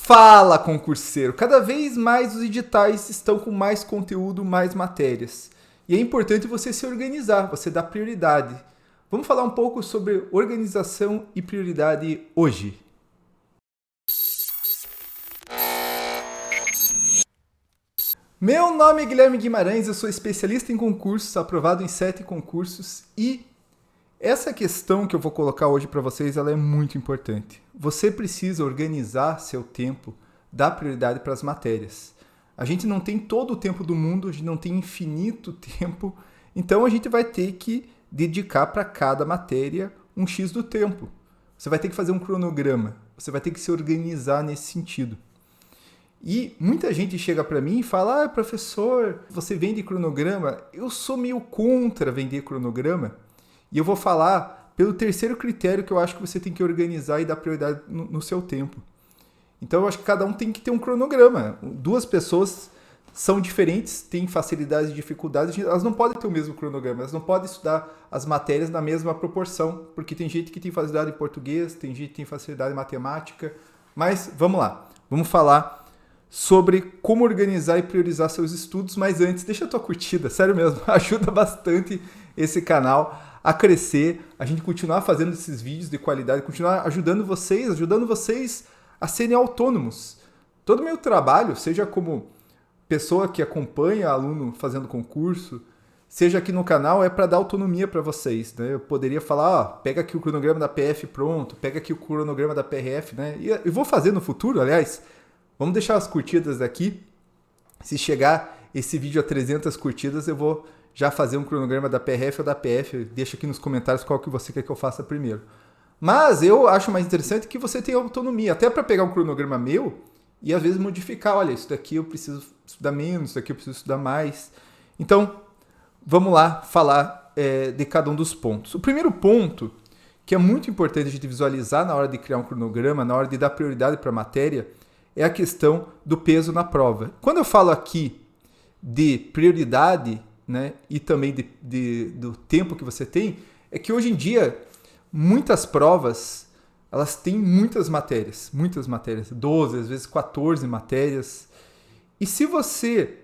Fala, concurseiro! Cada vez mais os editais estão com mais conteúdo, mais matérias. E é importante você se organizar, você dar prioridade. Vamos falar um pouco sobre organização e prioridade hoje. Meu nome é Guilherme Guimarães, eu sou especialista em concursos, aprovado em 7 concursos e essa questão que eu vou colocar hoje para vocês, ela é muito importante. Você precisa organizar seu tempo, dar prioridade para as matérias. A gente não tem todo o tempo do mundo, a gente não tem infinito tempo, então a gente vai ter que dedicar para cada matéria um X do tempo. Você vai ter que fazer um cronograma, você vai ter que se organizar nesse sentido. E muita gente chega para mim e fala, professor, você vende cronograma? Eu sou meio contra vender cronograma. E eu vou falar pelo terceiro critério que eu acho que você tem que organizar e dar prioridade no seu tempo. Então eu acho que cada um tem que ter um cronograma. Duas pessoas são diferentes, têm facilidades e dificuldades, elas não podem ter o mesmo cronograma, elas não podem estudar as matérias na mesma proporção, porque tem gente que tem facilidade em português, tem gente que tem facilidade em matemática. Mas vamos lá, vamos falar sobre como organizar e priorizar seus estudos, mas antes, deixa a tua curtida, sério mesmo, ajuda bastante esse canal a crescer, a gente continuar fazendo esses vídeos de qualidade, continuar ajudando vocês a serem autônomos. Todo o meu trabalho, seja como pessoa que acompanha aluno fazendo concurso, seja aqui no canal, é para dar autonomia para vocês, né? Eu poderia falar, pega aqui o cronograma da PF pronto, pega aqui o cronograma da PRF, né? E eu vou fazer no futuro, aliás, vamos deixar as curtidas aqui. Se chegar esse vídeo a 300 curtidas, eu vou já fazer um cronograma da PRF ou da PF. Deixa aqui nos comentários qual que você quer que eu faça primeiro. Mas eu acho mais interessante que você tenha autonomia, até para pegar um cronograma meu e às vezes modificar. Olha, isso daqui eu preciso estudar menos, isso daqui eu preciso estudar mais. Então, vamos lá falar de cada um dos pontos. O primeiro ponto, que é muito importante a gente visualizar na hora de criar um cronograma, na hora de dar prioridade para a matéria, é a questão do peso na prova. Quando eu falo aqui de prioridade, né, e também do tempo que você tem, é que hoje em dia muitas provas elas têm muitas matérias, 12, às vezes 14 matérias. E se você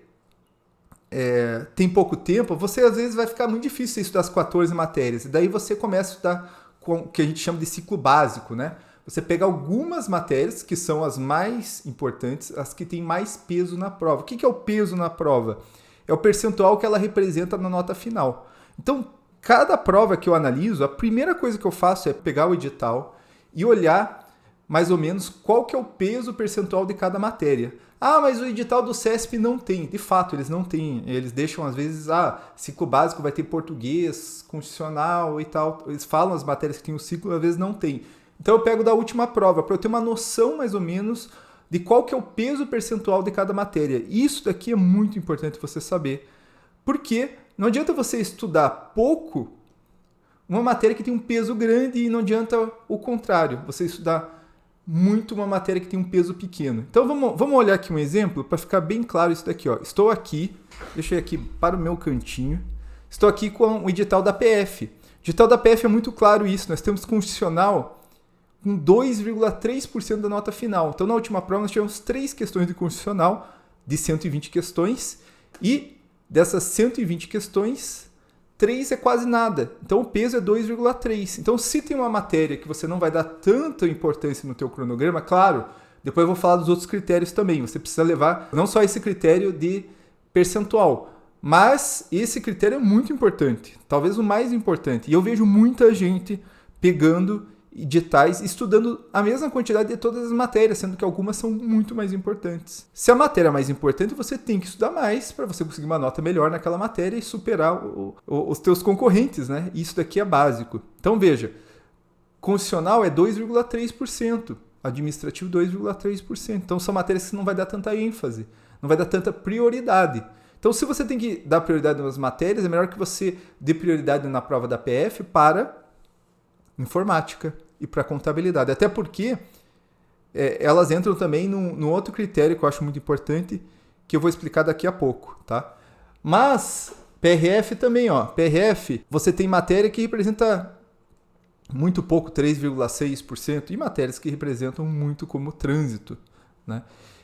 tem pouco tempo, você às vezes vai ficar muito difícil estudar as 14 matérias. E daí você começa a estudar com o que a gente chama de ciclo básico, né? Você pega algumas matérias que são as mais importantes, as que têm mais peso na prova. O que é o peso na prova? É o percentual que ela representa na nota final. Então, cada prova que eu analiso, a primeira coisa que eu faço é pegar o edital e olhar mais ou menos qual que é o peso percentual de cada matéria. Mas o edital do CESP não tem. De fato, eles não têm. Eles deixam, às vezes, ciclo básico vai ter português, constitucional e tal. Eles falam as matérias que tem o ciclo, às vezes não tem. Então eu pego da última prova, para eu ter uma noção mais ou menos de qual que é o peso percentual de cada matéria. Isso daqui é muito importante você saber, porque não adianta você estudar pouco uma matéria que tem um peso grande e não adianta o contrário, você estudar muito uma matéria que tem um peso pequeno. Então vamos olhar aqui um exemplo para ficar bem claro isso daqui. Estou aqui, deixa eu ir aqui para o meu cantinho, estou aqui com o edital da PF. O edital da PF é muito claro isso, nós temos constitucional com 2,3% da nota final. Então, na última prova, nós tivemos 3 questões de constitucional, de 120 questões, e dessas 120 questões, 3 é quase nada. Então, o peso é 2,3. Então, se tem uma matéria que você não vai dar tanta importância no teu cronograma, claro, depois eu vou falar dos outros critérios também. Você precisa levar não só esse critério de percentual, mas esse critério é muito importante, talvez o mais importante. E eu vejo muita gente pegando editais, estudando a mesma quantidade de todas as matérias, sendo que algumas são muito mais importantes. Se a matéria é mais importante, você tem que estudar mais para você conseguir uma nota melhor naquela matéria e superar os teus concorrentes, né? Isso daqui é básico. Então veja, constitucional é 2,3%, administrativo 2,3%. Então são matérias que você não vai dar tanta ênfase, não vai dar tanta prioridade. Então se você tem que dar prioridade nas matérias, é melhor que você dê prioridade na prova da PF para informática e para contabilidade. Até porque elas entram também no outro critério que eu acho muito importante, que eu vou explicar daqui a pouco, tá? Mas PRF também, PRF, você tem matéria que representa muito pouco, 3,6%, e matérias que representam muito como trânsito, né?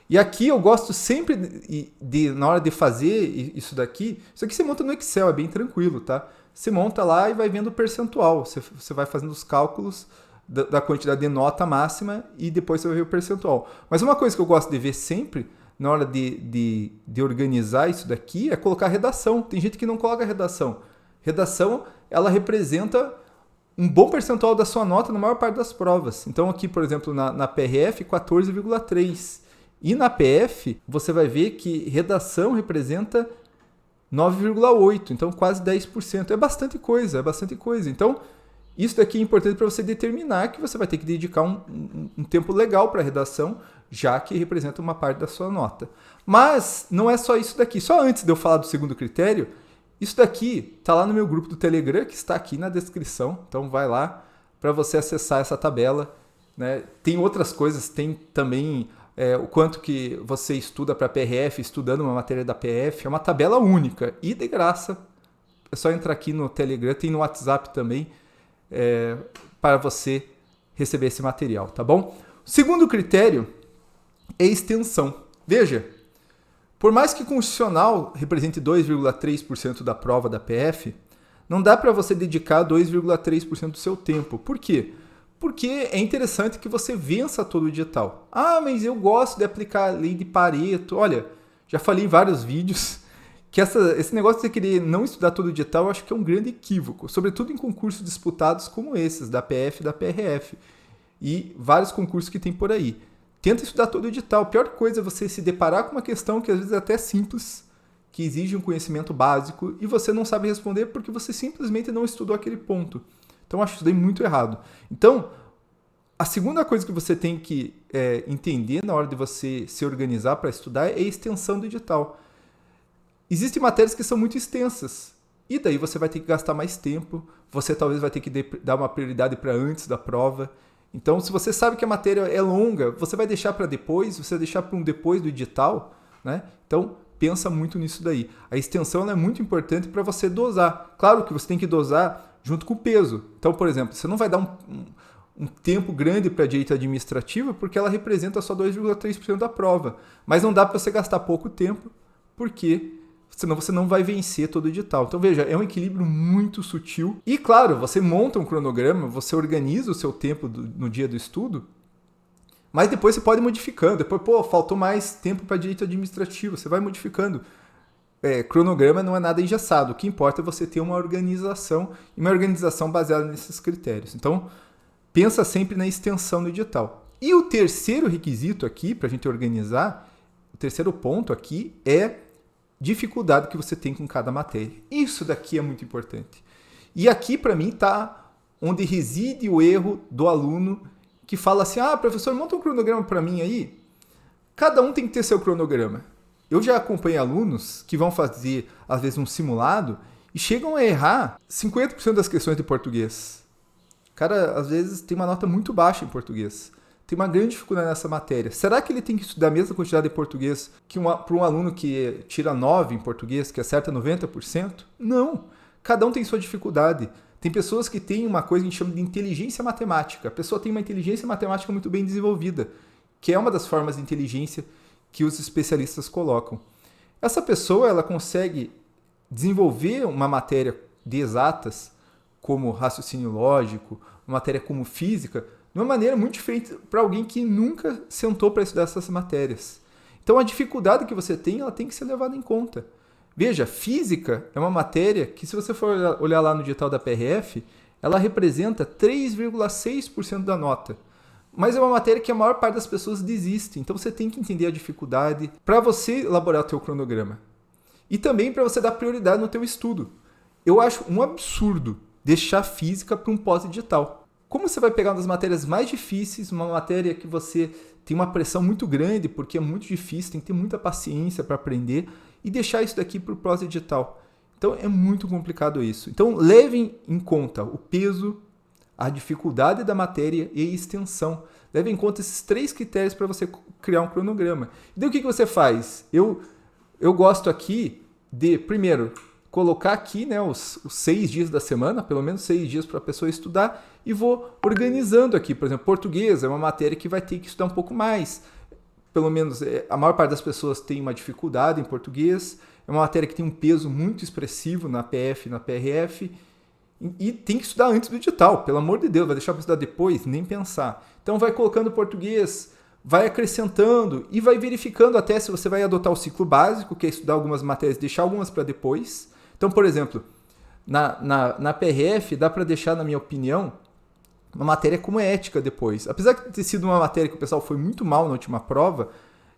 E aqui eu gosto sempre na hora de fazer isso aqui você monta no Excel, é bem tranquilo, tá? Você monta lá e vai vendo o percentual. Você vai fazendo os cálculos da quantidade de nota máxima e depois você vai ver o percentual. Mas uma coisa que eu gosto de ver sempre na hora de organizar isso daqui é colocar redação. Tem gente que não coloca redação. Redação, ela representa um bom percentual da sua nota na maior parte das provas. Então aqui, por exemplo, na PRF, 14,3%. E na PF, você vai ver que redação representa 9,8%, então quase 10%. É bastante coisa. Então, isso daqui é importante para você determinar que você vai ter que dedicar um tempo legal para a redação, já que representa uma parte da sua nota. Mas não é só isso daqui. Só antes de eu falar do segundo critério, isso daqui está lá no meu grupo do Telegram, que está aqui na descrição. Então vai lá para você acessar essa tabela, né? Tem outras coisas, tem também o quanto que você estuda para PRF, estudando uma matéria da PF. É uma tabela única e de graça. É só entrar aqui no Telegram, tem no WhatsApp também, para você receber esse material, tá bom? O segundo critério é extensão. Veja, por mais que constitucional represente 2,3% da prova da PF, não dá para você dedicar 2,3% do seu tempo. Por quê? Porque é interessante que você vença todo o edital. Ah, mas eu gosto de aplicar a lei de Pareto. Olha, já falei em vários vídeos que esse negócio de você querer não estudar todo o edital, eu acho que é um grande equívoco, sobretudo em concursos disputados como esses, da PF e da PRF, e vários concursos que tem por aí. Tenta estudar todo o edital. A pior coisa é você se deparar com uma questão que às vezes é até simples, que exige um conhecimento básico, e você não sabe responder porque você simplesmente não estudou aquele ponto. Então, eu acho isso daí muito errado. Então, a segunda coisa que você tem que entender na hora de você se organizar para estudar é a extensão do edital. Existem matérias que são muito extensas, e daí você vai ter que gastar mais tempo, você talvez vai ter que dar uma prioridade para antes da prova. Então, se você sabe que a matéria é longa, você vai deixar para depois, você vai deixar para um depois do edital, né? Então, pensa muito nisso daí. A extensão ela é muito importante para você dosar. Claro que você tem que dosar junto com o peso. Então, por exemplo, você não vai dar um tempo grande para a direito administrativa porque ela representa só 2,3% da prova. Mas não dá para você gastar pouco tempo porque senão você não vai vencer todo o edital. Então, veja, é um equilíbrio muito sutil. E, claro, você monta um cronograma, você organiza o seu tempo no dia do estudo, mas depois você pode ir modificando. Depois, faltou mais tempo para direito administrativo, você vai modificando. Cronograma não é nada engessado. O que importa é você ter uma organização, e uma organização baseada nesses critérios. Então, pensa sempre na extensão do edital. E o terceiro requisito aqui, para a gente organizar, o terceiro ponto aqui é dificuldade que você tem com cada matéria. Isso daqui é muito importante. E aqui, para mim, está onde reside o erro do aluno que fala assim, professor, monta um cronograma para mim aí. Cada um tem que ter seu cronograma. Eu já acompanhei alunos que vão fazer, às vezes, um simulado e chegam a errar 50% das questões de português. O cara, às vezes, tem uma nota muito baixa em português. Tem uma grande dificuldade nessa matéria. Será que ele tem que estudar a mesma quantidade de português que para um aluno que tira 9 em português, que acerta 90%? Não. Cada um tem sua dificuldade. Tem pessoas que têm uma coisa que a gente chama de inteligência matemática. A pessoa tem uma inteligência matemática muito bem desenvolvida, que é uma das formas de inteligência que os especialistas colocam. Essa pessoa ela consegue desenvolver uma matéria de exatas, como raciocínio lógico, uma matéria como física, de uma maneira muito diferente para alguém que nunca sentou para estudar essas matérias. Então, a dificuldade que você tem, ela tem que ser levada em conta. Veja, física é uma matéria que, se você for olhar lá no edital da PRF, ela representa 3,6% da nota. Mas é uma matéria que a maior parte das pessoas desiste. Então você tem que entender a dificuldade para você elaborar o teu cronograma. E também para você dar prioridade no teu estudo. Eu acho um absurdo deixar física para um pós-edital. Como você vai pegar uma das matérias mais difíceis, uma matéria que você tem uma pressão muito grande, porque é muito difícil, tem que ter muita paciência para aprender, e deixar isso daqui para o pós-edital. Então é muito complicado isso. Então levem em conta o peso, a dificuldade da matéria e a extensão. Leve em conta esses 3 critérios para você criar um cronograma. E daí o que você faz? Eu gosto aqui de, primeiro, colocar aqui, né, os 6 dias da semana, pelo menos 6 dias para a pessoa estudar, e vou organizando aqui. Por exemplo, português é uma matéria que vai ter que estudar um pouco mais. pelo menos a maior parte das pessoas tem uma dificuldade em português, é uma matéria que tem um peso muito expressivo na PF e na PRF, e tem que estudar antes do edital, pelo amor de Deus, vai deixar para estudar depois? Nem pensar. Então vai colocando português, vai acrescentando e vai verificando até se você vai adotar o ciclo básico, que é estudar algumas matérias e deixar algumas para depois. Então, por exemplo, na PRF dá para deixar, na minha opinião, uma matéria como ética depois. Apesar de ter sido uma matéria que o pessoal foi muito mal na última prova,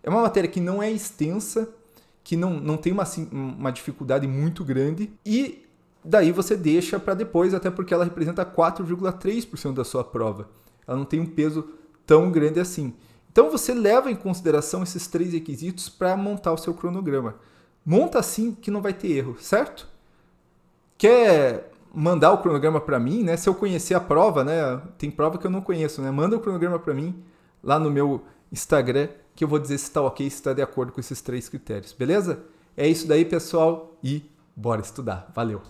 é uma matéria que não é extensa, que não tem uma dificuldade muito grande, e daí você deixa para depois, até porque ela representa 4,3% da sua prova. Ela não tem um peso tão grande assim. Então você leva em consideração esses 3 requisitos para montar o seu cronograma. Monta assim que não vai ter erro, certo? Quer mandar o cronograma para mim, né? Se eu conhecer a prova, né? Tem prova que eu não conheço, né? Manda o cronograma para mim lá no meu Instagram, que eu vou dizer se está ok, se está de acordo com esses 3 critérios, beleza? É isso daí, pessoal, e bora estudar. Valeu!